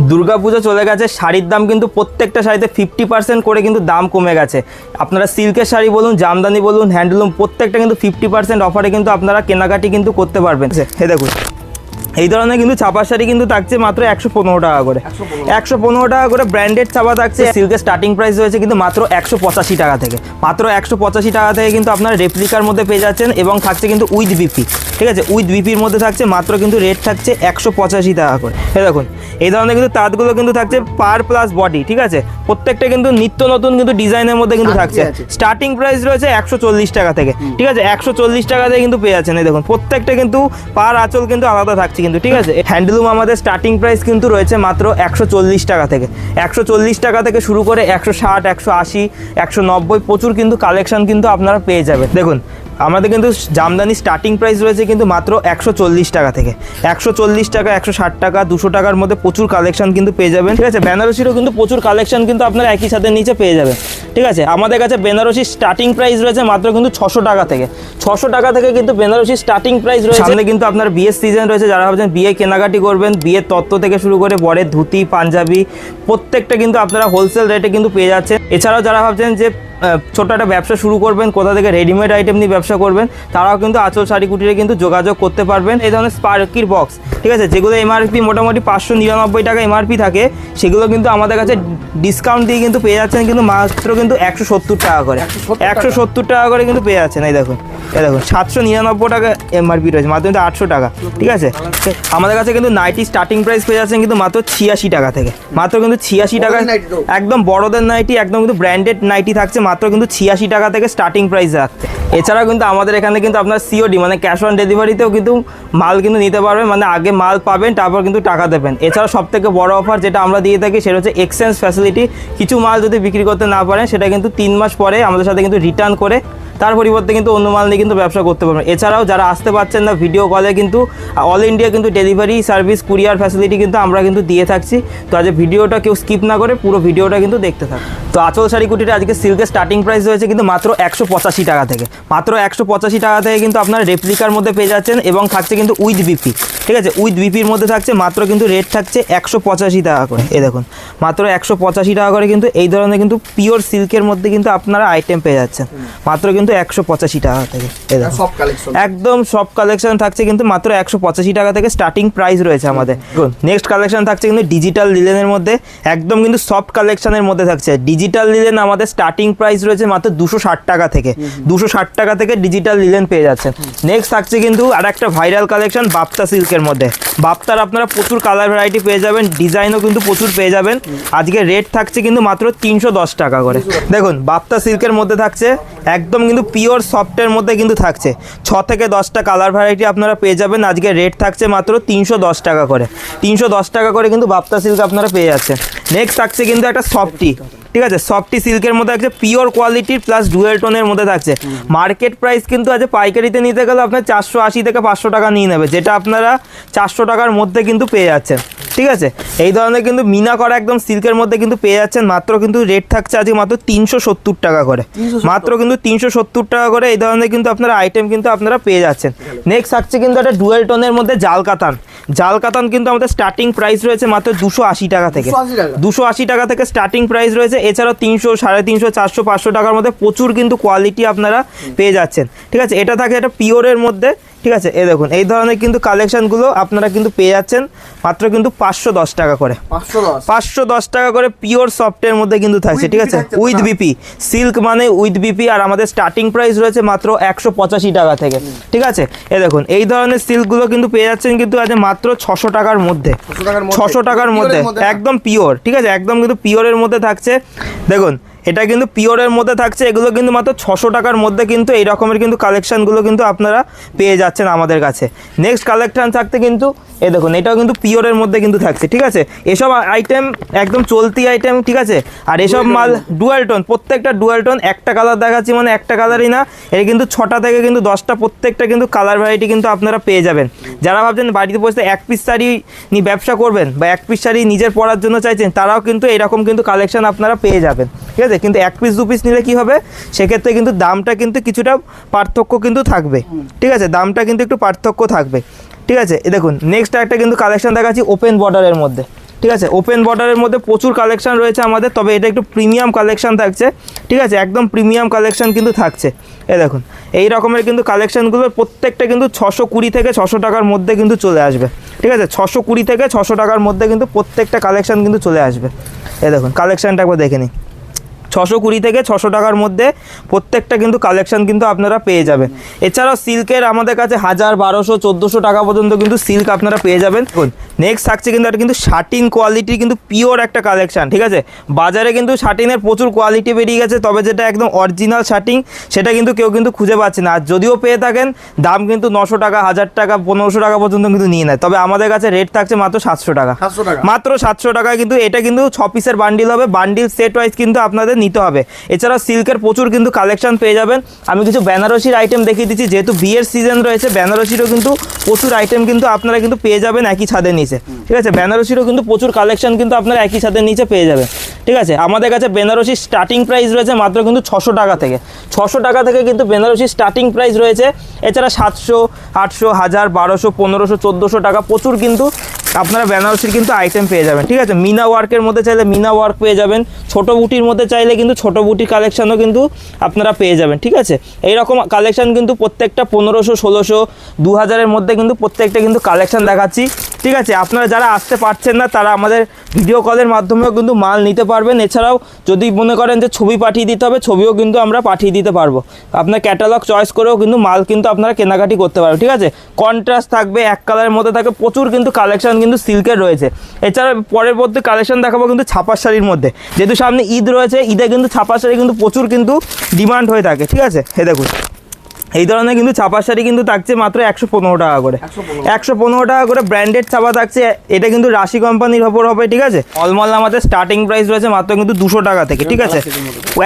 দুর্গাপুজো চলে গেছে, শাড়ির দাম কিন্তু প্রত্যেকটা শাড়িতে 50% করে কিন্তু দাম কমে গেছে। আপনারা সিল্কের শাড়ি বলুন, জামদানি বলুন, হ্যান্ডলুম প্রত্যেকটা কিন্তু 50% অফারে কিন্তু আপনারা কেনাকাটি কিন্তু করতে পারবেন। এই দেখুন এই ধরনের কিন্তু ছাপার শাড়ি কিন্তু থাকছে মাত্র 115 টাকা করে, 115 টাকা করে ব্র্যান্ডেড ছাপা থাকছে। সিল্কের স্টার্টিং প্রাইস রয়েছে কিন্তু মাত্র 185 টাকা থেকে, মাত্র 185 টাকা থেকে কিন্তু আপনারা রেপ্লিকার মধ্যে পেয়ে যাচ্ছেন এবং থাকছে কিন্তু উইথ বিপি। ঠিক আছে, উইথ বিপির মধ্যে থাকছে মাত্র কিন্তু রেট থাকছে 185 টাকা করে। এই দেখুন এই ধরনের কিন্তু তাঁতগুলো কিন্তু থাকছে পার প্লাস বডি। ঠিক আছে, প্রত্যেকটা কিন্তু নিত্য নতুন কিন্তু ডিজাইনের মধ্যে কিন্তু থাকছে। স্টার্টিং প্রাইস রয়েছে 140 টাকা থেকে। ঠিক আছে, 140 টাকা থেকে কিন্তু পেয়ে যাচ্ছেন। এই দেখুন প্রত্যেকটা কিন্তু পার আঁচল কিন্তু আলাদা থাকছে কিন্তু। ঠিক আছে, হ্যান্ডলুম আমাদের স্টার্টিং প্রাইস কিন্তু রয়েছে মাত্র 140 টাকা থেকে, 140 টাকা থেকে শুরু করে 160, 180, 190 প্রচুর কিন্তু কালেকশন কিন্তু আপনারা পেয়ে যাবেন। দেখুন আমাদের কিন্তু জামদানি স্টার্টিং প্রাইস রয়েছে কিন্তু মাত্র 140 টাকা থেকে, 140 টাকা, 160 টাকা, 200 টাকার মধ্যে প্রচুর কালেকশন কিন্তু পেয়ে যাবেন। ঠিক আছে, বেনারসিরও কিন্তু প্রচুর কালেকশন কিন্তু আপনারা একই সাথে নিচে পেয়ে যাবেন। ঠিক আছে, আমাদের কাছে বেনারসি স্টার্টিং প্রাইস রয়েছে মাত্র কিন্তু 600 টাকা থেকে, 600 টাকা থেকে কিন্তু বেনারসি স্টার্টিং প্রাইস রয়েছে। সামনে কিন্তু আপনার বিয়ের সিজন রয়েছে, যারা ভাবছেন বিয়ে কেনাকাটি করবেন, বিয়ের তত্ত্ব থেকে শুরু করে বরের ধুতি, পাঞ্জাবি প্রত্যেকটা কিন্তু আপনারা হোলসেল রেটে কিন্তু পেয়ে যাচ্ছেন। এছাড়াও যারা ভাবছেন যে ছোট একটা ব্যবসা শুরু করবেন, কোথা থেকে রেডিমেড আইটেম নিয়ে ব্যবসা করবেন, তারাও কিন্তু আঁচল শাড়ি কুটিরে কিন্তু যোগাযোগ করতে পারবেন। এই ধরনের স্পার্কির বক্স, ঠিক আছে, যেগুলো এমআরপি মোটামুটি 599 টাকা এমআরপি থাকে, সেগুলো কিন্তু আমাদের কাছে ডিসকাউন্ট দিয়ে কিন্তু পেয়ে যাচ্ছেন কিন্তু মাত্র কিন্তু 170 টাকা করে, 170 টাকা করে কিন্তু পেয়ে যাচ্ছেন। এই দেখুন 799 টাকা এমআরপি রয়েছে, মাত্র কিন্তু 800 টাকা। ঠিক আছে, আমাদের কাছে কিন্তু নাইটি স্টার্টিং প্রাইস পেয়ে যাচ্ছেন কিন্তু মাত্র 86 টাকা থেকে, মাত্র কিন্তু 86 টাকা। একদম বড়দের নাইটি, একদম কিন্তু ব্র্যান্ডেড নাইটি থাকছে মাত্র কিন্তু 86 টাকা থেকে স্টার্টিং প্রাইস রাখছে। এছাড়াও কিন্তু আমাদের এখানে কিন্তু আপনার সিওডি মানে ক্যাশ অন ডেলিভারিতেও কিন্তু মাল কিন্তু নিতে পারবেন, মানে আগে মাল পাবেন তারপর কিন্তু টাকা দেবেন। এছাড়াও সব থেকে বড় অফার যেটা আমরা দিয়ে থাকি সেটা হচ্ছে এক্সচেঞ্জ ফ্যাসিলিটি। কিছু মাল যদি বিক্রি করতে না পারেন সেটা কিন্তু 3 মাস পরে আমাদের সাথে কিন্তু রিটার্ন করে তার পরিবর্তে কিন্তু অন্য মাল নিয়ে কিন্তু ব্যবসা করতে পারবেন। এছাড়াও যারা আসতে পারছেন না, ভিডিও কলে কিন্তু অল ইন্ডিয়া কিন্তু ডেলিভারি সার্ভিস, কুরিয়ার ফ্যাসিলিটি কিন্তু আমরা কিন্তু দিয়ে থাকছি। তো আজ ভিডিওটা কেউ স্কিপ না করে পুরো ভিডিওটা কিন্তু দেখতে থাকুন। তো আঁচল শাড়ি কুটিতে আজকে সিল্কের স্টার্টিং প্রাইস রয়েছে কিন্তু মাত্র 185 টাকা থেকে, মাত্র 185 টাকা থেকে কিন্তু আপনারা রেপ্লিকার মধ্যে পেয়ে যাচ্ছেন এবং থাকছে কিন্তু উইথ বিপি। ঠিক আছে, উইথ বিপির মধ্যে থাকছে মাত্র কিন্তু রেট থাকছে 185 টাকা করে। এই দেখুন মাত্র 185 টাকা করে কিন্তু এই ধরনের কিন্তু পিওর সিল্কের মধ্যে কিন্তু আপনারা আইটেম পেয়ে যাচ্ছেন মাত্র কিন্তু 185 টাকা থেকে। এই দেখুন একদম সব কালেকশন থাকছে কিন্তু মাত্র 185 টাকা থেকে স্টার্টিং প্রাইস রয়েছে আমাদের। নেক্সট কালেকশন থাকছে কিন্তু ডিজিটাল লিলেনের মধ্যে, একদম কিন্তু সফট কালেকশনের মধ্যে থাকছে। ডিজিটাল লিলেন আমাদের স্টার্টিং প্রাইস রয়েছে মাত্র 260 টাকা থেকে, 260 টাকা থেকে ডিজিটাল লিলেন পেয়ে যাচ্ছেন। নেক্সট থাকছে কিন্তু আর একটা ভাইরাল কালেকশন বাপ্তা সিল্কের মধ্যে। বাপ্তার আপনারা প্রচুর কালার ভ্যারাইটি পেয়ে যাবেন, ডিজাইনও কিন্তু প্রচুর পেয়ে যাবেন। আজকে রেট থাকছে কিন্তু মাত্র 310 টাকা করে। দেখুন বাপ্তা সিল্কের মধ্যে থাকছে একদম কিন্তু পিওর সফটের মধ্যে কিন্তু থাকছে 6 থেকে 10টা কালার ভ্যারাইটি আপনারা পেয়ে যাবেন। আজকে রেট থাকছে মাত্র 310 টাকা করে, 310 টাকা করে কিন্তু বাপ্তা সিল্ক আপনারা পেয়ে যাচ্ছেন। নেক্সট থাকছে কিন্তু একটা সফটি, ঠিক আছে, সফটি সিল্কের মধ্যে থাকছে পিওর কোয়ালিটির প্লাস ডুয়েল টোনের মধ্যে থাকছে। মার্কেট প্রাইস কিন্তু আজ পাইকারিতে নিতে গেলে আপনার 480 থেকে 500 টাকা নিয়ে নেবে, যেটা আপনারা 400 টাকার মধ্যে কিন্তু পেয়ে যাচ্ছেন। ঠিক আছে, এই ধরনের কিন্তু মিনা করা একদম সিল্কের মধ্যে কিন্তু পেয়ে যাচ্ছেন মাত্র কিন্তু রেট থাকছে আজকে মাত্র 370 টাকা করে, মাত্র কিন্তু 370 টাকা করে এই ধরনের কিন্তু আপনারা আইটেম কিন্তু আপনারা পেয়ে যাচ্ছেন। নেক্সট থাকছে কিন্তু একটা ডুয়েল টোনের মধ্যে জাল কাতান। জাল কাতান কিন্তু আমাদের স্টার্টিং প্রাইস রয়েছে মাত্র 280 টাকা থেকে, 280 টাকা থেকে স্টার্টিং প্রাইস রয়েছে। এছাড়াও 300, 350, 400, 500 টাকার মধ্যে প্রচুর কিন্তু কোয়ালিটি আপনারা পেয়ে যাচ্ছেন। ঠিক আছে, এটা থাকে একটা পিওরের মধ্যে। ঠিক আছে, এই দেখুন এই ধরনের কিন্তু কালেকশনগুলো আপনারা কিন্তু পেয়ে যাচ্ছেন মাত্র কিন্তু 510 টাকা করে, 510 টাকা করে পিওর সফটের মধ্যে কিন্তু থাকছে। ঠিক আছে, উইথ বিপি সিল্ক মানে উইথ বিপি। আর আমাদের স্টার্টিং প্রাইস রয়েছে মাত্র 185 টাকা থেকে। ঠিক আছে, এই দেখুন এই ধরনের সিল্কগুলো কিন্তু পেয়ে যাচ্ছেন কিন্তু আজ মাত্র 600 টাকার মধ্যে, 600 টাকার মধ্যে একদম পিওর। ঠিক আছে, একদম কিন্তু পিওরের মধ্যে থাকছে। দেখুন এটা কিন্তু পিওরের মধ্যে থাকছে, এগুলো কিন্তু মাত্র 600 টাকার মধ্যে কিন্তু এই রকমের কিন্তু কালেকশনগুলো কিন্তু আপনারা পেয়ে যাচ্ছেন আমাদের কাছে। নেক্সট কালেকশন থাকতে কিন্তু এই দেখুন এটাও কিন্তু পিওরের মধ্যে কিন্তু থাকছে। ঠিক আছে, এসব আইটেম একদম চলতি আইটেম। ঠিক আছে, আর এসব মাল ডুয়াল টোন, প্রত্যেকটা ডুয়াল টোন। একটা কালার দেখাচ্ছি মানে একটা কালারই না, এর কিন্তু 6টা থেকে কিন্তু 10টা প্রত্যেকটা কিন্তু কালার ভ্যারাইটি কিন্তু আপনারা পেয়ে যাবেন। যারা ভাবছেন বাড়িতে বসে এক পিস শাড়ি নিয়ে ব্যবসা করবেন বা এক পিস শাড়ি নিজের পরার জন্য চাইছেন, তারাও কিন্তু এরকম কিন্তু কালেকশন আপনারা পেয়ে যাবেন। ঠিক আছে, কিন্তু 1 পিস 2 পিস নিলে কি হবে, সেক্ষেত্রে কিন্তু দামটা কিন্তু কিছুটা পার্থক্য কিন্তু থাকবে। ঠিক আছে, দামটা কিন্তু একটু পার্থক্য থাকবে। ঠিক আছে, দেখুন নেক্সট একটা কিন্তু কালেকশন দেখাচ্ছি ওপেন বর্ডারের মধ্যে। ঠিক আছে। ওপেন বর্ডারের মধ্যে প্রচুর কালেকশন রয়েছে আমাদের, তবে এটা একটু প্রিমিয়াম কালেকশন থাকছে, ঠিক আছে, একদম প্রিমিয়াম কালেকশন কিন্তু থাকছে। এই দেখুন এই রকমের কিন্তু কালেকশনগুলো প্রত্যেকটা কিন্তু 620 থেকে 600 টাকার মধ্যে কিন্তু চলে আসবে, ঠিক আছে, 620 থেকে 600 টাকার মধ্যে কিন্তু প্রত্যেকটা কালেকশন কিন্তু চলে আসবে। এই দেখুন কালেকশনটা একবার দেখে নিই, 620 থেকে 600 টাকার মধ্যে প্রত্যেকটা কিন্তু কালেকশন কিন্তু আপনারা পেয়ে যাবেন। এছাড়াও সিল্কের আমাদের কাছে 1000, 1200, 1400 টাকা পর্যন্ত কিন্তু সিল্ক আপনারা পেয়ে যাবেন। নেক্সট থাকছে কিন্তু এটা কিন্তু শাটিন কোয়ালিটির কিন্তু পিওর একটা কালেকশন, ঠিক আছে। বাজারে কিন্তু শাটিনের প্রচুর কোয়ালিটি বেরিয়ে গেছে, তবে যেটা একদম অরিজিনাল শাটিন সেটা কিন্তু কেউ কিন্তু খুঁজে পাচ্ছে না। আর যদিও পেয়ে থাকেন দাম কিন্তু 900 টাকা, 1000 টাকা, 1500 টাকা পর্যন্ত কিন্তু নিয়ে নেয়, তবে আমাদের কাছে রেট থাকছে মাত্র 700 টাকা, মাত্র 700 টাকায় কিন্তু এটা কিন্তু 6 পিসের বান্ডিল হবে, বান্ডিল সেট ওয়াইজ কিন্তু আপনাদের নিতে হবে। এছাড়া সিল্কের প্রচুর কিন্তু কালেকশন পেয়ে যাবেন। আমি কিছু বেনারসির আইটেম দেখিয়ে দিচ্ছি, যেহেতু বিয়ের সিজন রয়েছে বেনারসিরও কিন্তু প্রচুর আইটেম কিন্তু আপনারা কিন্তু পেয়ে যাবেন একই ছাদের নিচে, ঠিক আছে। বেনারসিরও কিন্তু প্রচুর কালেকশন কিন্তু আপনারা একই ছাদের নিচে পেয়ে যাবেন, ঠিক আছে। আমাদের কাছে বেনারসির স্টার্টিং প্রাইস রয়েছে মাত্র কিন্তু 600 টাকা থেকে, 600 টাকা থেকে কিন্তু বেনারসির স্টার্টিং প্রাইস রয়েছে। এছাড়া 700, 800, 1000, 1200, 1500, 1400 টাকা প্রচুর কিন্তু আপনারা বেনারসির কিন্তু আইটেম পেয়ে যাবেন, ঠিক আছে। মিনা ওয়ার্কের মধ্যে চাইলে মিনা ওয়ার্ক পেয়ে যাবেন, ছোটো বুটির মধ্যে চাইলে কিন্তু ছোটো বুটির কালেকশানও কিন্তু আপনারা পেয়ে যাবেন, ঠিক আছে। এইরকম কালেকশান কিন্তু প্রত্যেকটা 1500, 1600, 2000-এর মধ্যে কিন্তু প্রত্যেকটা কিন্তু কালেকশান দেখাচ্ছি, ঠিক আছে। আপনারা যারা আসতে পারছেন না তারা আমাদের ভিডিও কলের মাধ্যমেও কিন্তু মাল নিতে পারবেন। এছাড়াও যদি মনে করেন যে ছবি পাঠিয়ে দিতে হবে, ছবিও কিন্তু আমরা পাঠিয়ে দিতে পারবো। আপনার ক্যাটালগ চয়েস করেও কিন্তু মাল কিন্তু আপনারা কেনাকাটি করতে পারবেন, ঠিক আছে। কন্ট্রাস্ট থাকবে, এক কালারের মধ্যে থাকবে, প্রচুর কিন্তু কালেকশন কিন্তু সিল্কের রয়েছে। এছাড়া পরের মধ্যে কালেকশন দেখাবো কিন্তু ছাপার শাড়ির মধ্যে, যেহেতু সামনে ঈদ রয়েছে, ঈদে কিন্তু ছাপার শাড়ি কিন্তু প্রচুর কিন্তু ডিমান্ড হয়ে থাকে, ঠিক আছে। এই দেখুন এই ধরনের কিন্তু ছাপার শাড়ি কিন্তু থাকছে মাত্র 115 টাকা করে, 115 টাকা করে ব্র্যান্ডেড ছাপা থাকছে। এটা কিন্তু রাশি কোম্পানির ওপর হবে, ঠিক আছে। অলমল আমাদের স্টার্টিং প্রাইস রয়েছে মাত্র কিন্তু 200 টাকা থেকে, ঠিক আছে।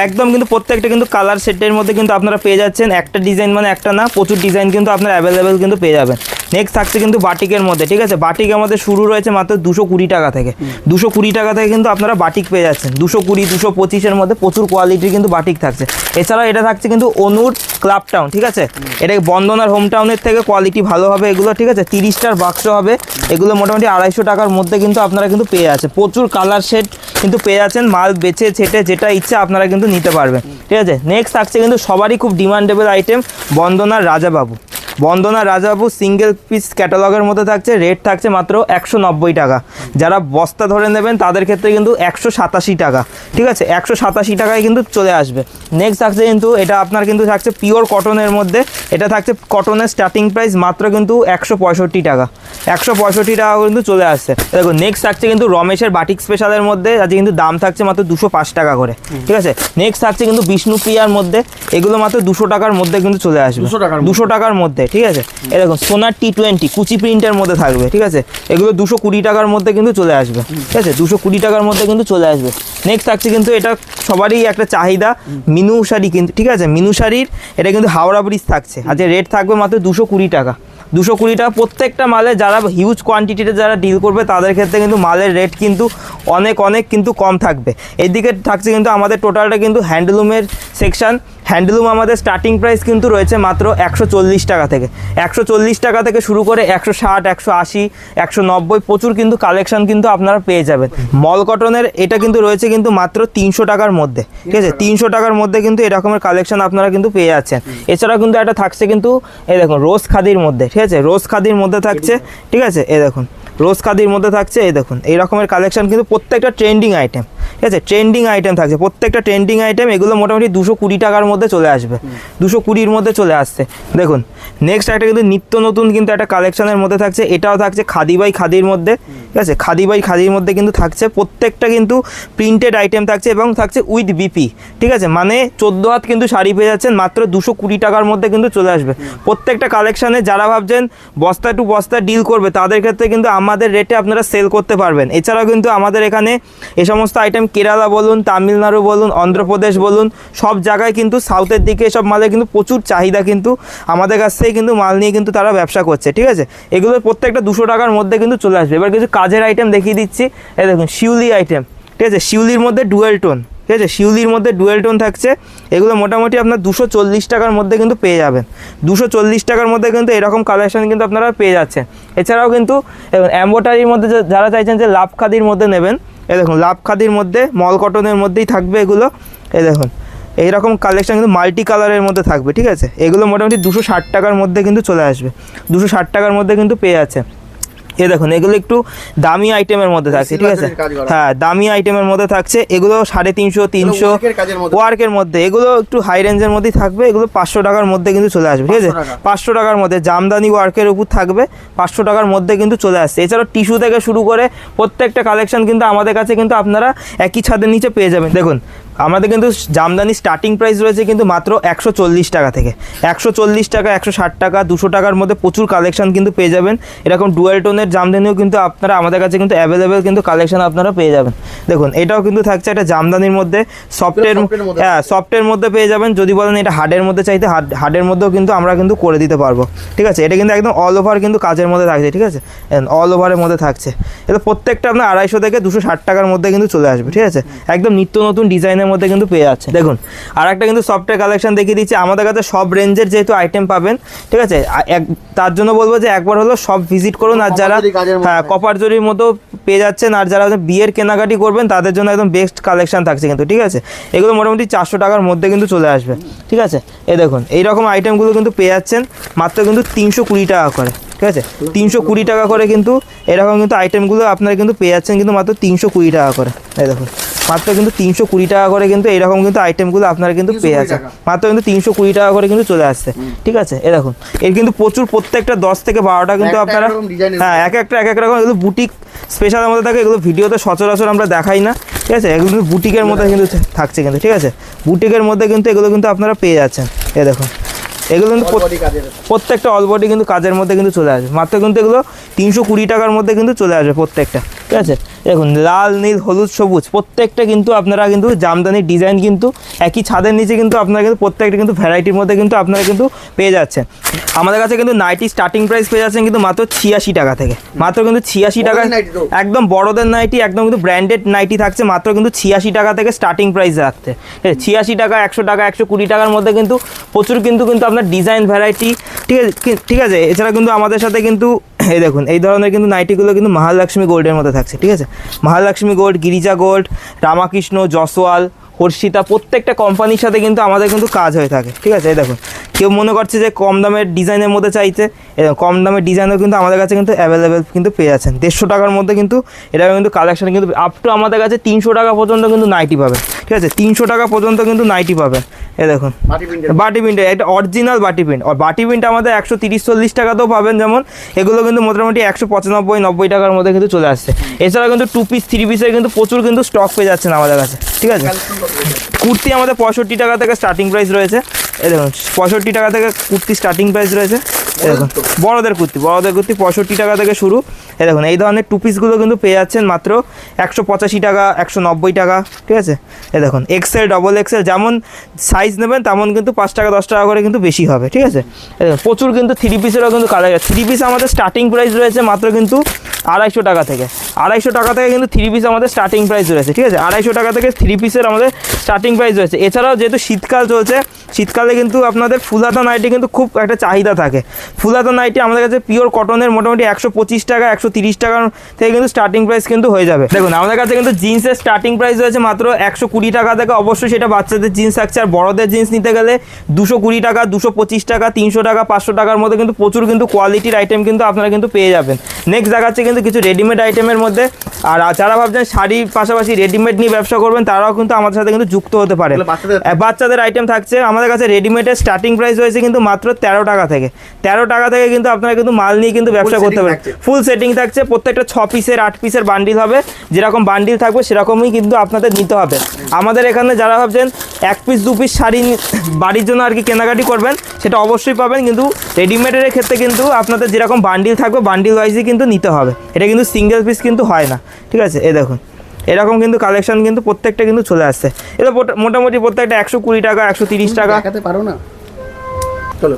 একদম কিন্তু প্রত্যেকটা কিন্তু কালার সেটের মধ্যে কিন্তু আপনারা পেয়ে যাচ্ছেন, একটা ডিজাইন মানে একটা না, প্রচুর ডিজাইন কিন্তু আপনারা অ্যাভেলেবেল কিন্তু পেয়ে যাবেন। নেক্সট থাকছে কিন্তু বাটিকের মধ্যে, ঠিক আছে। বাটিক আমাদের শুরু রয়েছে মাত্র 220 টাকা থেকে, 220 টাকা থেকে কিন্তু আপনারা বাটিক পেয়ে যাচ্ছেন। 220, 225-এর মধ্যে প্রচুর কোয়ালিটির কিন্তু বাটিক থাকছে। এছাড়াও এটা থাকছে কিন্তু অনুর ক্লাব টাউন, ঠিক আছে। এটা বন্দনার হোম টাউনের থেকে কোয়ালিটি ভালো হবে এগুলো, ঠিক আছে। 30টার বাক্স হবে এগুলো, মোটামুটি 250 টাকার মধ্যে কিন্তু আপনারা কিন্তু পেয়ে যাচ্ছেন। প্রচুর কালার সেট কিন্তু পেয়ে যাচ্ছেন, মাল বেছে ছেটে যেটা ইচ্ছা আপনারা কিন্তু নিতে পারবেন, ঠিক আছে। নেক্সট থাকছে কিন্তু সবারই খুব ডিমান্ডেবল আইটেম বন্দনার রাজাবাবু। বন্দনা রাজাবাবু সিঙ্গেল পিস ক্যাটালগের মধ্যে থাকছে, রেট থাকছে মাত্র 190 টাকা। যারা বস্তা ধরে নেবেন তাদের ক্ষেত্রে কিন্তু 187 টাকা, ঠিক আছে, 187 টাকায় কিন্তু চলে আসবে। নেক্সট থাকছে কিন্তু এটা আপনার কিন্তু থাকছে পিওর কটনের মধ্যে, এটা থাকছে কটনের স্টার্টিং প্রাইস মাত্র কিন্তু 165 টাকা, 165 টাকা কিন্তু চলে আসছে। দেখুন নেক্সট থাকছে কিন্তু রমেশের বাটিক স্পেশালের মধ্যে, আজকে কিন্তু দাম থাকছে মাত্র 205 টাকা করে, ঠিক আছে। নেক্সট থাকছে কিন্তু বিষ্ণুপ্রিয়ার মধ্যে, এগুলো মাত্র 200 টাকার মধ্যে কিন্তু চলে আসবে, 200 টাকার মধ্যে, ঠিক আছে। এই দেখুন সোনার T20 কুচি প্রিন্টের মধ্যে থাকবে, ঠিক আছে। এগুলো 220 টাকার মধ্যে কিন্তু চলে আসবে, ঠিক আছে, 220 টাকার মধ্যে কিন্তু চলে আসবে। নেক্সট থাকছে কিন্তু এটা সবারই একটা চাহিদা মিনু শাড়ি কিন্তু, ঠিক আছে। মিনু শাড়ির এটা কিন্তু হাওড়া ব্রিজ থাকছে, আজকে রেট থাকবে মাত্র 220 টাকা, 220 টাকা। প্রত্যেকটা মালে যারা হিউজ কোয়ান্টিটিতে যারা ডিল করবে তাদের ক্ষেত্রে কিন্তু মালের রেট কিন্তু অনেক কিন্তু কম থাকবে। এদিকে থাকছে কিন্তু আমাদের টোটালটা কিন্তু হ্যান্ডলুমের সেকশন। হ্যান্ডলুম আমাদের স্টার্টিং প্রাইস কিন্তু রয়েছে মাত্র 140 টাকা থেকে, 140 টাকা থেকে শুরু করে 160, 180, 190 প্রচুর কিন্তু কালেকশন কিন্তু আপনারা পেয়ে যাবেন। মল কটনের এটা কিন্তু রয়েছে কিন্তু মাত্র 300 টাকার মধ্যে, ঠিক আছে, 300 টাকার মধ্যে কিন্তু এরকমের কালেকশন আপনারা কিন্তু পেয়ে যাচ্ছেন। এছাড়াও কিন্তু একটা থাকছে কিন্তু এই দেখুন রোজ খাদির মধ্যে, ঠিক আছে, রোজ খাদির মধ্যে থাকছে, ঠিক আছে। এই দেখুন রোজ খাদির মধ্যে থাকছে, এই দেখুন এই রকমের কালেকশন কিন্তু প্রত্যেকটা ট্রেন্ডিং আইটেম, ঠিক আছে, ট্রেন্ডিং আইটেম থাকছে প্রত্যেকটা ট্রেন্ডিং আইটেম। এগুলো মোটামুটি 220 টাকার মধ্যে চলে আসবে, 220-র মধ্যে চলে আসছে। দেখুন নেক্সট একটা কিন্তু নিত্য নতুন কিন্তু একটা কালেকশনের মধ্যে থাকছে, এটাও থাকছে খাদি বাই খাদির মধ্যে, ঠিক আছে, খাদি বাই খাদির মধ্যে কিন্তু থাকছে। প্রত্যেকটা কিন্তু প্রিন্টেড আইটেম থাকছে এবং থাকছে উইথ বিপি, ঠিক আছে, মানে 14 হাত কিন্তু শাড়ি পেয়ে যাচ্ছেন মাত্র 220 টাকার মধ্যে কিন্তু চলে আসবে। প্রত্যেকটা কালেকশানে যারা ভাবছেন বস্তা টু বস্তা ডিল করবে তাদের ক্ষেত্রে কিন্তু আমাদের রেটে আপনারা সেল করতে পারবেন। এছাড়াও কিন্তু আমাদের এখানে এই সমস্ত আইটেম কেরালা বলুন, তামিলনাড়ু বলুন, অন্ধ্রপ্রদেশ বলুন, সব জায়গায় কিন্তু সাউথের দিকে এসব মালে কিন্তু প্রচুর চাহিদা কিন্তু আমাদের কাছ থেকে কিন্তু মাল নিয়ে কিন্তু তারা ব্যবসা করছে, ঠিক আছে। এগুলো প্রত্যেকটা 200 টাকার মধ্যে কিন্তু চলে আসবে। এবার কিছু কাজের আইটেম দেখিয়ে দিচ্ছি, এই দেখুন শিউলি আইটেম, ঠিক আছে, শিউলির মধ্যে ডুয়েল টোন, ঠিক আছে, শিউলির মধ্যে ডুয়েল টোন থাকছে। এগুলো মোটামুটি আপনার 240 টাকার মধ্যে কিন্তু পেয়ে যাবেন। 240 টাকার মধ্যে কিন্তু এরকম কালেকশন কিন্তু আপনারা পেয়ে যাচ্ছেন। এছাড়াও কিন্তু এমব্রয়ডারির মধ্যে যারা চাইছেন যে লাভ খাদির মধ্যে নেবেন, এই দেখুন লাভ খাদির মধ্যে মল কটনের মধ্যেই থাকবে এগুলো। এই দেখুন এইরকম কালেকশন কিন্তু মাল্টি কালারের মধ্যে থাকবে, ঠিক আছে। এগুলো মোটামুটি 260 টাকার মধ্যে কিন্তু চলে আসবে, 260 টাকার মধ্যে কিন্তু পেয়ে যাচ্ছে। এ দেখুন এগুলো একটু দামি আইটেমের মধ্যে থাকছে, ঠিক আছে, হ্যাঁ দামি আইটেমের মধ্যে থাকছে। এগুলো 350 300 ওয়ার্কের মধ্যে, এগুলো একটু হাই রেঞ্জের মধ্যেই থাকবে। এগুলো 500 টাকার মধ্যে কিন্তু চলে আসবে, ঠিক আছে, 500 টাকার মধ্যে জামদানি ওয়ার্কের উপর থাকবে, 500 টাকার মধ্যে কিন্তু চলে আসছে। এছাড়াও টিস্যু থেকে শুরু করে প্রত্যেকটা কালেকশন কিন্তু আমাদের কাছে কিন্তু আপনারা একই ছাদের নিচে পেয়ে যাবেন। দেখুন আমাদের কিন্তু জামদানি স্টার্টিং প্রাইস রয়েছে কিন্তু মাত্র 140 টাকা থেকে, 140 টাকা, 160 টাকা, 200 টাকার মধ্যে প্রচুর কালেকশন কিন্তু পেয়ে যাবেন। এরকম ডুয়েল টোনের জামদানিও কিন্তু আপনারা আমাদের কাছে কিন্তু অ্যাভেলেবেল কিন্তু কালেকশন আপনারা পেয়ে যাবেন। দেখুন এটাও কিন্তু থাকছে একটা জামদানির মধ্যে সফটের, হ্যাঁ সফটের মধ্যে পেয়ে যাবেন। যদি বলেন এটা হার্ডের মধ্যে চাইতে হার্ডের মধ্যেও কিন্তু আমরা কিন্তু করে দিতে পারবো, ঠিক আছে। এটা কিন্তু একদম অল ওভার কিন্তু কাজের মধ্যে থাকছে, ঠিক আছে, অল ওভারের মধ্যে থাকছে। এটা প্রত্যেকটা আপনার 250 থেকে 260 টাকার মধ্যে কিন্তু চলে আসবে, ঠিক আছে, একদম নিত্য নতুন ডিজাইনের মধ্যে কিন্তু পেয়ে যাচ্ছে। দেখুন আর একটা কিন্তু সফটওয়্যার কালেকশন দেখিয়ে দিচ্ছি। আমাদের কাছে সব রেঞ্জের যেহেতু আইটেম পাবেন, ঠিক আছে, তার জন্য বলবো যে একবার হলো সব ভিজিট করুন। আর যারা হ্যাঁ কপার জরির মতো পেয়ে যাচ্ছেন, আর যারা বিয়ের কেনাকাটি করবেন তাদের জন্য একদম বেস্ট কালেকশন থাকছে কিন্তু, ঠিক আছে। এগুলো মোটামুটি 400 টাকার মধ্যে কিন্তু চলে আসবে, ঠিক আছে। এই দেখুন এইরকম আইটেমগুলো কিন্তু পেয়ে যাচ্ছেন মাত্র কিন্তু 320 টাকা করে, ঠিক আছে, 320 টাকা করে কিন্তু এরকম কিন্তু আইটেমগুলো আপনারা কিন্তু পেয়ে যাচ্ছেন কিন্তু মাত্র 320 টাকা করে। এই দেখুন মাত্র কিন্তু 320 টাকা করে কিন্তু এরকম কিন্তু আইটেমগুলো আপনারা কিন্তু পেয়ে যাচ্ছেন, মাত্র কিন্তু 320 টাকা করে কিন্তু চলে আসছে, ঠিক আছে। এই দেখুন এর কিন্তু প্রচুর, প্রত্যেকটা 10 থেকে 12টা কিন্তু আপনারা, হ্যাঁ এক একটা রকম এগুলো বুটিক স্পেশালের মধ্যে থাকে। এগুলো ভিডিওতে সচরাচর আমরা দেখাই না, ঠিক আছে। এগুলো কিন্তু বুটিকের মধ্যে কিন্তু থাকছে কিন্তু, ঠিক আছে, বুটিকের মধ্যে কিন্তু এগুলো কিন্তু আপনারা পেয়ে যাচ্ছেন। এই দেখুন এগুলো কিন্তু প্রত্যেকটা অল বডি কিন্তু কাজের মধ্যে কিন্তু চলে আসবে। মাত্র কিন্তু এগুলো 320 টাকার মধ্যে কিন্তু চলে আসবে প্রত্যেকটা, ঠিক আছে। দেখুন লাল নীল হলুদ সবুজ প্রত্যেকটা কিন্তু আপনারা কিন্তু জামদানির ডিজাইন কিন্তু একই ছাদের নিচে কিন্তু আপনারা কিন্তু প্রত্যেকটা কিন্তু ভ্যারাইটির মধ্যে কিন্তু আপনারা কিন্তু পেয়ে যাচ্ছেন। আমাদের কাছে কিন্তু নাইটি স্টার্টিং প্রাইস পেয়ে যাচ্ছেন কিন্তু মাত্র 86 টাকা থেকে, মাত্র কিন্তু 86 টাকা, একদম বড়দের নাইটি, একদম কিন্তু ব্র্যান্ডেড নাইটি থাকছে মাত্র কিন্তু 86 টাকা থেকে স্টার্টিং প্রাইস রাখতে। 86 টাকা, 100 টাকা, 120 টাকার মধ্যে কিন্তু প্রচুর কিন্তু আপনার ডিজাইন ভ্যারাইটি, ঠিক আছে। এছাড়া কিন্তু আমাদের সাথে কিন্তু এই দেখুন এই ধরনের কিন্তু নাইটিগুলো কিন্তু মহালক্ষ্মী গোল্ডের মধ্যে থাকছে, ঠিক আছে, মহালক্ষ্মী গোল্ড, গিরিজা গোল্ড, রামাকৃষ্ণ, জসওয়াল, হর্ষিতা প্রত্যেকটা কোম্পানির সাথে কিন্তু আমাদের কিন্তু কাজ হয়ে থাকে, ঠিক আছে। এই দেখুন কেউ মনে করছে যে কম দামের ডিজাইনের মধ্যে চাইতে, কম দামের ডিজাইনও কিন্তু আমাদের কাছে কিন্তু অ্যাভেলেবেল কিন্তু পেয়ে যাচ্ছেন। 150 টাকার মধ্যে কিন্তু এটা কিন্তু কালেকশন কিন্তু আপ টু আমাদের কাছে 300 টাকা পর্যন্ত কিন্তু নাইটি পাবেন, ঠিক আছে, 300 টাকা পর্যন্ত কিন্তু নাইটি পাবেন। এই দেখুন বাটি প্রিন্টের এটা অরিজিনাল বাটি প্রিন্ট, আর বাটি প্রিন্ট আমাদের 130-40 টাকাতেও পাবেন। যেমন এগুলো কিন্তু মোটামুটি 195-90 টাকার মধ্যে কিন্তু চলে আসছে। এছাড়া কিন্তু 2 পিস 3 পিসের কিন্তু প্রচুর কিন্তু স্টক পেয়ে যাচ্ছেন আমাদের কাছে, ঠিক আছে। কুর্তি আমাদের 65 টাকা থেকে স্টার্টিং প্রাইস রয়েছে। এই দেখুন 65 টাকা থেকে কুর্তি স্টার্টিং প্রাইস রয়েছে। এই দেখুন বড়দের কুর্তি 65 টাকা থেকে শুরু। এই দেখুন এই ধরনের 2 পিসগুলো কিন্তু পেয়ে যাচ্ছেন মাত্র 185 টাকা, 190 টাকা, ঠিক আছে। এই দেখুন এক্সেল, ডবল এক্সেল যেমন সাইজ নেবেন তেমন কিন্তু 5 টাকা 10 টাকা করে কিন্তু বেশি হবে, ঠিক আছে। এই দেখুন প্রচুর কিন্তু 3 পিসেরও কিন্তু কালার, 3 পিস আমাদের স্টার্টিং প্রাইস রয়েছে মাত্র কিন্তু 250 টাকা থেকে, 250 টাকা থেকে কিন্তু 3 পিস আমাদের স্টার্টিং প্রাইস রয়েছে, ঠিক আছে। 250 টাকা থেকে 3 পিসের আমাদের স্টার্টিং প্রাইস রয়েছে। এছাড়াও যেহেতু শীতকাল চলছে, শীতকালে কিন্তু আপনাদের ফুলাতা নাইটি কিন্তু খুব একটা চাহিদা থাকে। ফুলাতা নাইটি আমাদের কাছে পিওর কটনের মোটামুটি 125 টাকা, 130 টাকার থেকে কিন্তু স্টার্টিং প্রাইস কিন্তু হয়ে যাবে। দেখুন আমাদের কাছে কিন্তু জিন্সের স্টার্টিং প্রাইস রয়েছে মাত্র 120 টাকা থেকে। অবশ্যই সেটা বাচ্চাদের জিন্স থাকছে, আর বড়দের জিন্স নিতে গেলে 220 টাকা, 225 টাকা, 300 টাকা, 500 টাকার মধ্যে কিন্তু প্রচুর কিন্তু কোয়ালিটির আইটেম কিন্তু আপনারা কিন্তু পেয়ে যাবেন। নেক্সট দেখাচ্ছে কিন্তু কিছু রেডিমেড আইটেমের মধ্যে। আর যারা ভাবছেন শাড়ির পাশাপাশি রেডিমেড নিয়ে ব্যবসা করবেন তারাও কিন্তু আমাদের সাথে কিন্তু যুক্ত হতে পারে। বাচ্চাদের আইটেম থাকছে আমাদের কাছে রেডিমেডের স্টার্টিং প্রাইস রয়েছে কিন্তু মাত্র 13 টাকা থেকে। 13 টাকা থেকে কিন্তু আপনারা কিন্তু মাল নিয়ে কিন্তু ব্যবসা করতে পারেন। ফুল সেটিং থাকছে, প্রত্যেকটা 6 পিসের 8 পিসের বান্ডিল হবে, যেরকম বান্ডিল থাকবে সেরকমই কিন্তু আপনাদের নিতে হবে। আমাদের এখানে যারা ভাবছেন 1 পিস 2 পিস শাড়ি বাড়ির জন্য আর কি কেনাকাটি করবেন সেটা অবশ্যই পাবেন, কিন্তু রেডিমেডের ক্ষেত্রে কিন্তু আপনাদের যেরকম বান্ডিল থাকবে বান্ডিল ওয়াইজই কিন্তু নিতে হবে। এটা কিন্তু সিঙ্গেল পিস কিন্তু হয় না, ঠিক আছে। এই দেখুন এরকম কিন্তু কালেকশন কিন্তু প্রত্যেকটা কিন্তু চলে আসছে। এটা মোটামুটি প্রত্যেকটা 120 টাকা, 130 টাকা। দেখাতে পারো না, চলো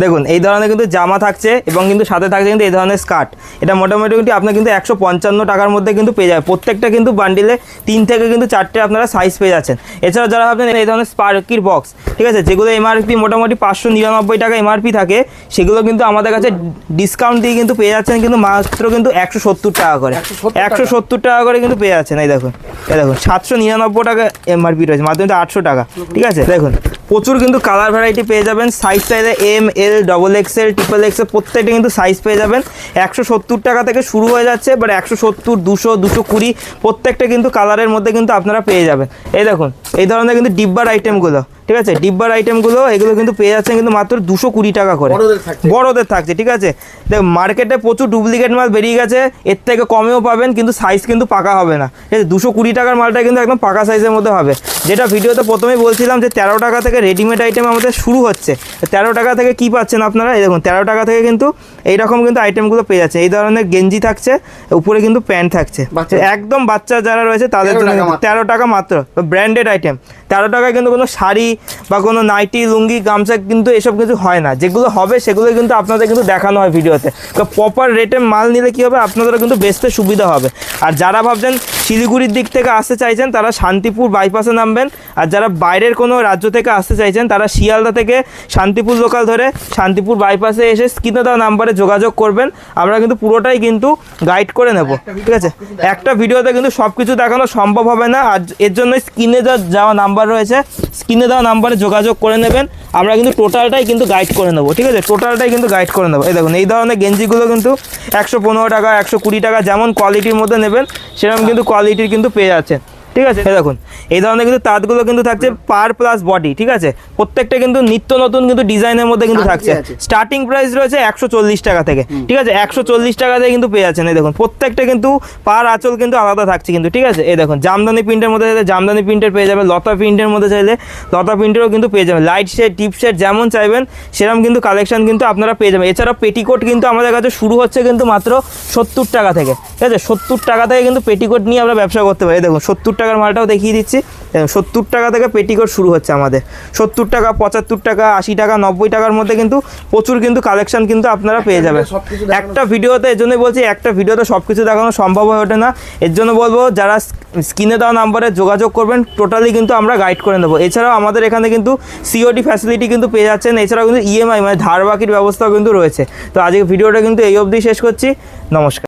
দেখুন এই ধরনের কিন্তু জামা থাকছে এবং কিন্তু সাথে থাকছে কিন্তু এই ধরনের স্কার্ট। এটা মোটামুটি কিন্তু আপনার কিন্তু 155 টাকার মধ্যে কিন্তু পেয়ে যাবে। প্রত্যেকটা কিন্তু বান্ডিলে 3 থেকে কিন্তু 4টে আপনারা সাইজ পেয়ে যাচ্ছেন। এছাড়া যারা ভাবছেন এই ধরনের স্পার্কির বক্স, ঠিক আছে, যেগুলো এমআরপি মোটামুটি 599 টাকা এমআরপি থাকে, সেগুলো কিন্তু আমাদের কাছে ডিসকাউন্ট দিয়ে কিন্তু পেয়ে যাচ্ছেন কিন্তু মাত্র কিন্তু 170 টাকা করে। 170 টাকা করে কিন্তু পেয়ে যাচ্ছেন। এই দেখুন 799 টাকা এমআরপি রয়েছে, মাত্র কিন্তু 800 টাকা। ঠিক আছে, দেখুন প্রচুর কিন্তু কালার ভ্যারাইটি পেয়ে যাবেন। সাইজ চাইলে এম, এল, ডবল এক্সেল, ট্রিপল এক্সেল প্রত্যেকটা কিন্তু সাইজ পেয়ে যাবেন। 170 টাকা থেকে শুরু হয়ে যাচ্ছে, বাট 170, 200, 220 প্রত্যেকটা কিন্তু কালারের মধ্যে কিন্তু আপনারা পেয়ে যাবেন। এই দেখুন এই ধরনের কিন্তু ডিব্বার আইটেমগুলো, ঠিক আছে, ডিব্বার আইটেমগুলো এগুলো কিন্তু পেয়ে যাচ্ছেন কিন্তু মাত্র 220 টাকা করে, বড়দের থাকছে। ঠিক আছে, দেখ মার্কেটে প্রচুর ডুপ্লিকেট মাল বেরিয়ে গেছে, এর থেকে কমেও পাবেন কিন্তু সাইজ কিন্তু পাকা হবে না। ঠিক আছে, 220 টাকার মালটা কিন্তু একদম পাকা সাইজের মধ্যে হবে। যেটা ভিডিওতে প্রথমেই বলছিলাম যে 13 টাকা থেকে রেডিমেড আইটেম আমাদের শুরু হচ্ছে। 13 টাকা থেকে কি পাচ্ছেন আপনারা, এই দেখুন 13 টাকা থেকে কিন্তু এইরকম কিন্তু আইটেমগুলো পেয়ে যাচ্ছে। এই ধরনের গেঞ্জি থাকছে, উপরে কিন্তু প্যান্ট থাকছে, একদম বাচ্চা যারা রয়েছে তাদের জন্য 13 টাকা মাত্র। ব্র্যান্ডেড আইটেম 13 টাকায় কিন্তু কোনো শাড়ি বা কোনো নাইটি, লুঙ্গি, গামছা কিন্তু এসব কিছু হয় না। যেগুলো হবে সেগুলো কিন্তু আপনাদের কিন্তু দেখানো হয় ভিডিওতে। তো প্রপার রেটে মাল নিলে কী হবে, আপনাদেরও কিন্তু বেচতে সুবিধা হবে। আর যারা ভাবছেন শিলিগুড়ির দিক থেকে আসতে চাইছেন তারা শান্তিপুর বাইপাসে নামবেন। আর যারা বাইরের কোনো রাজ্য থেকে আসতে চাইছেন তারা শিয়ালদা থেকে শান্তিপুর লোকাল ধরে শান্তিপুর বাইপাসে এসে স্ক্রিনে দেওয়া নাম্বারে যোগাযোগ করবেন। আমরা কিন্তু পুরোটাই কিন্তু গাইড করে নেব। ঠিক আছে, একটা ভিডিওতে কিন্তু সব কিছু দেখানো সম্ভব হবে না। আর এর জন্য স্ক্রিনে যাওয়া নাম্বার রয়েছে, স্ক্রিনে দেওয়া নাম্বারে যোগাযোগ করে নেবেন। আমরা কিন্তু টোটালটাই কিন্তু গাইড করে নেবো। ঠিক আছে, টোটালটাই কিন্তু গাইড করে নেবো। এই দেখুন এই ধরনের গেঞ্জিগুলো কিন্তু 115 টাকা, 120 টাকা, যেমন কোয়ালিটির মধ্যে নেবেন সেরকম কিন্তু কোয়ালিটির কিন্তু পেয়ে যাচ্ছেন। ঠিক আছে, দেখুন এই ধরনের কিন্তু তাঁতগুলো কিন্তু থাকছে পার প্লাস বডি। ঠিক আছে, প্রত্যেকটা কিন্তু নিত্য নতুন কিন্তু ডিজাইনের মধ্যে কিন্তু থাকছে। স্টার্টিং প্রাইস রয়েছে 140 টাকা থেকে। ঠিক আছে, 140 টাকা থেকে কিন্তু পেয়ে যাচ্ছেন। এই দেখুন প্রত্যেকটা কিন্তু পার আঁচল কিন্তু আলাদা থাকছে কিন্তু। ঠিক আছে, এই দেখুন জামদানি প্রিন্টের মধ্যে চাইলে জামদানি প্রিন্টের পেয়ে যাবেন, লতা প্রিন্টের মধ্যে চাইলে লতা প্রিন্টেরও কিন্তু পেয়ে যাবেন, লাইট শেড, ডিপ শেড যেমন চাইবেন সেরকম কিন্তু কালেকশন কিন্তু আপনারা পেয়ে যাবেন। এছাড়াও পেটিকোট কিন্তু আমাদের কাছে শুরু হচ্ছে কিন্তু মাত্র 70 টাকা থেকে। ঠিক আছে, 70 টাকা থেকে কিন্তু পেটিকোট নিয়ে আমরা ব্যবসা করতে পারি। দেখুন 70 টাকার মালটাও দেখিয়ে দিচ্ছি। 70 টাকা থেকে পেটিকোট শুরু হচ্ছে আমাদের। 70 টাকা, 75 টাকা, 80 টাকা, 90 টাকার মধ্যে কিন্তু প্রচুর কিন্তু কালেকশন কিন্তু আপনারা পেয়ে যাবেন একটা ভিডিওতে। এর জন্যই বলছি একটা ভিডিওতে সব কিছু দেখানো সম্ভব হয়ে ওঠে না। এর জন্য বলবো যারা স্ক্রিনে দেওয়া নাম্বারে যোগাযোগ করবেন টোটালি কিন্তু আমরা গাইড করে নেবো। এছাড়াও আমাদের এখানে কিন্তু সিওডি ফ্যাসিলিটি কিন্তু পেয়ে যাচ্ছেন। এছাড়াও কিন্তু ইএমআই মানে ধার বাকির ব্যবস্থাও কিন্তু রয়েছে। তো আজকে ভিডিওটা কিন্তু এই অবধি শেষ করছি। নমস্কার।